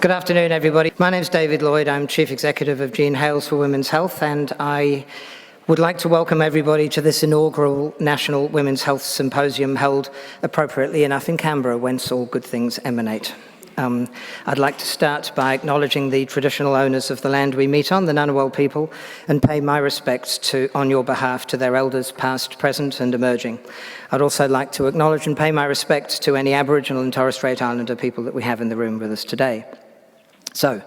Good afternoon, everybody. My name is David Lloyd. I'm Chief Executive of Jean Hales for Women's Health, and I would like to welcome everybody to this inaugural National Women's Health Symposium held appropriately enough in Canberra, whence all good things emanate. I'd like to start by acknowledging the traditional owners of the land we meet on, the Ngunnawal people, and pay my respects on your behalf to their elders past, present and emerging. I'd also like to acknowledge and pay my respects to any Aboriginal and Torres Strait Islander people that we have in the room with us today. So,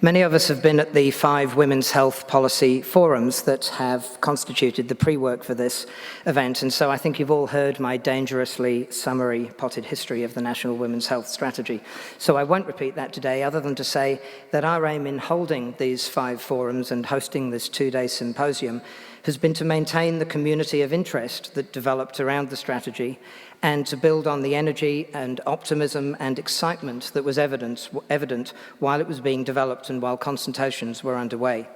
many of us have been at the 5 women's health policy forums that have constituted the pre-work for this event, and so I think you've all heard my dangerously summary potted history of the National Women's Health Strategy. So I won't repeat that today, other than to say that our aim in holding these 5 forums and hosting this 2-day symposium has been to maintain the community of interest that developed around the strategy and to build on the energy and optimism and excitement that was evident while it was being developed and while consultations were underway.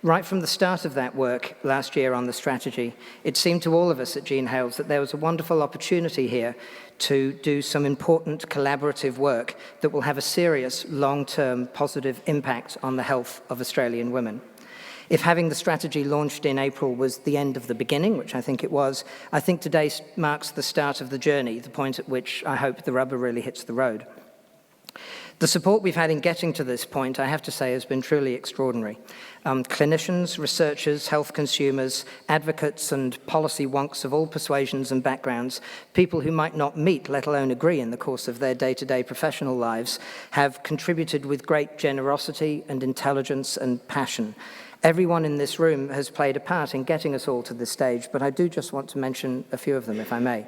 Right from the start of that work last year on the strategy, it seemed to all of us at Jean Hales that there was a wonderful opportunity here to do some important collaborative work that will have a serious long-term positive impact on the health of Australian women. If having the strategy launched in April was the end of the beginning, which I think it was, I think today marks the start of the journey, the point at which I hope the rubber really hits the road. The support we've had in getting to this point, I have to say, has been truly extraordinary. Clinicians, researchers, health consumers, advocates and policy wonks of all persuasions and backgrounds, people who might not meet, let alone agree in the course of their day-to-day professional lives, have contributed with great generosity and intelligence and passion. Everyone in this room has played a part in getting us all to this stage, but I do just want to mention a few of them, if I may.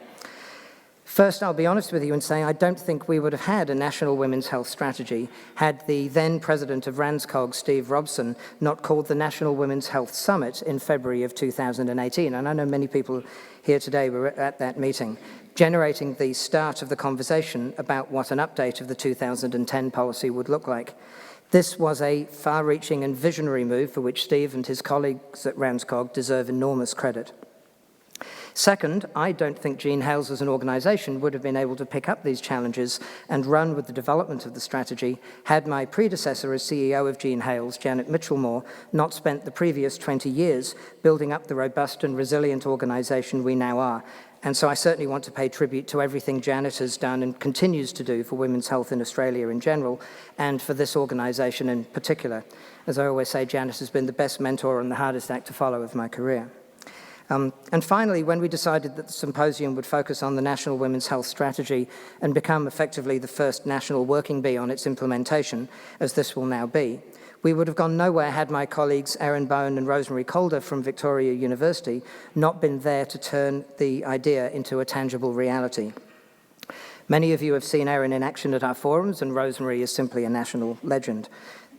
First, I'll be honest with you and say I don't think we would have had a national women's health strategy had the then president of RANZCOG, Steve Robson, not called the National Women's Health Summit in February of 2018, and I know many people here today were at that meeting, generating the start of the conversation about what an update of the 2010 policy would look like. This was a far-reaching and visionary move for which Steve and his colleagues at RANZCOG deserve enormous credit. Second, I don't think Jean Hales as an organisation would have been able to pick up these challenges and run with the development of the strategy had my predecessor as CEO of Jean Hales, Janet Mitchell-Moore, not spent the previous 20 years building up the robust and resilient organisation we now are. And so I certainly want to pay tribute to everything Janet has done and continues to do for women's health in Australia in general, and for this organisation in particular. As I always say, Janet has been the best mentor and the hardest act to follow of my career. And finally, when we decided that the symposium would focus on the National Women's Health Strategy and become effectively the first national working bee on its implementation, as this will now be, we would have gone nowhere had my colleagues Erin Bone and Rosemary Calder from Victoria University not been there to turn the idea into a tangible reality. Many of you have seen Erin in action at our forums, and Rosemary is simply a national legend.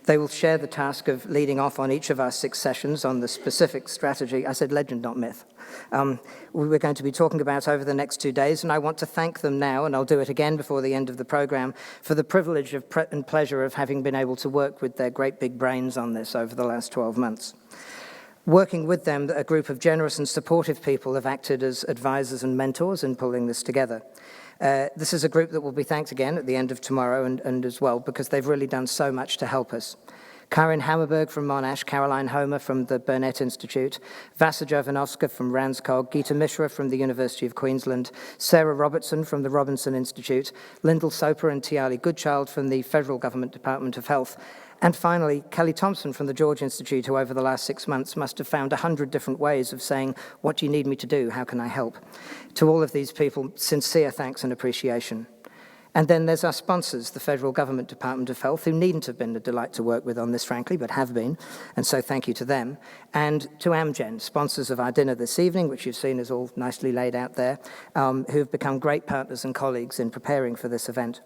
They will share the task of leading off on each of our 6 sessions on the specific strategy. I said legend, not myth. We're going to be talking about over the next 2 days, and I want to thank them now, and I'll do it again before the end of the programme, for the privilege and pleasure of having been able to work with their great big brains on this over the last 12 months. Working with them, a group of generous and supportive people have acted as advisors and mentors in pulling this together. This is a group that will be thanked again at the end of tomorrow and as well, because they've really done so much to help us. Karin Hammerberg from Monash, Caroline Homer from the Burnett Institute, Vasa Jovanovska from RANZCOG, Geeta Mishra from the University of Queensland, Sarah Robertson from the Robinson Institute, Lyndall Soper and Tiali Goodchild from the Federal Government Department of Health, and finally, Kelly Thompson from the George Institute, who over the last 6 months must have found 100 different ways of saying, what do you need me to do? How can I help? To all of these people, sincere thanks and appreciation. And then there's our sponsors, the Federal Government Department of Health, who needn't have been a delight to work with on this, frankly, but have been, and so thank you to them. And to Amgen, sponsors of our dinner this evening, which you've seen is all nicely laid out there, who've become great partners and colleagues in preparing for this event.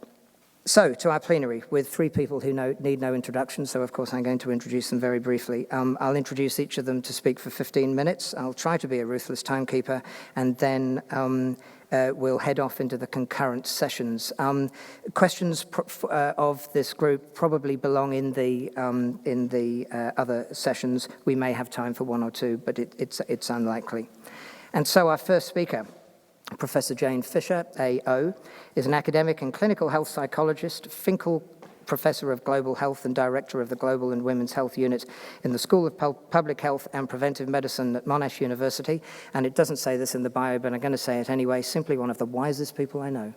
So, to our plenary, with 3 people who need no introduction, so of course I'm going to introduce them very briefly. I'll introduce each of them to speak for 15 minutes. I'll try to be a ruthless timekeeper, and then we'll head off into the concurrent sessions. Questions of this group probably belong in the other sessions. We may have time for 1 or 2, but it's unlikely. And so our first speaker, Professor Jane Fisher, AO, is an academic and clinical health psychologist, Professor of Global Health and Director of the Global and Women's Health Unit in the School of Public Health and Preventive Medicine at Monash University. And it doesn't say this in the bio, but I'm going to say it anyway, simply one of the wisest people I know.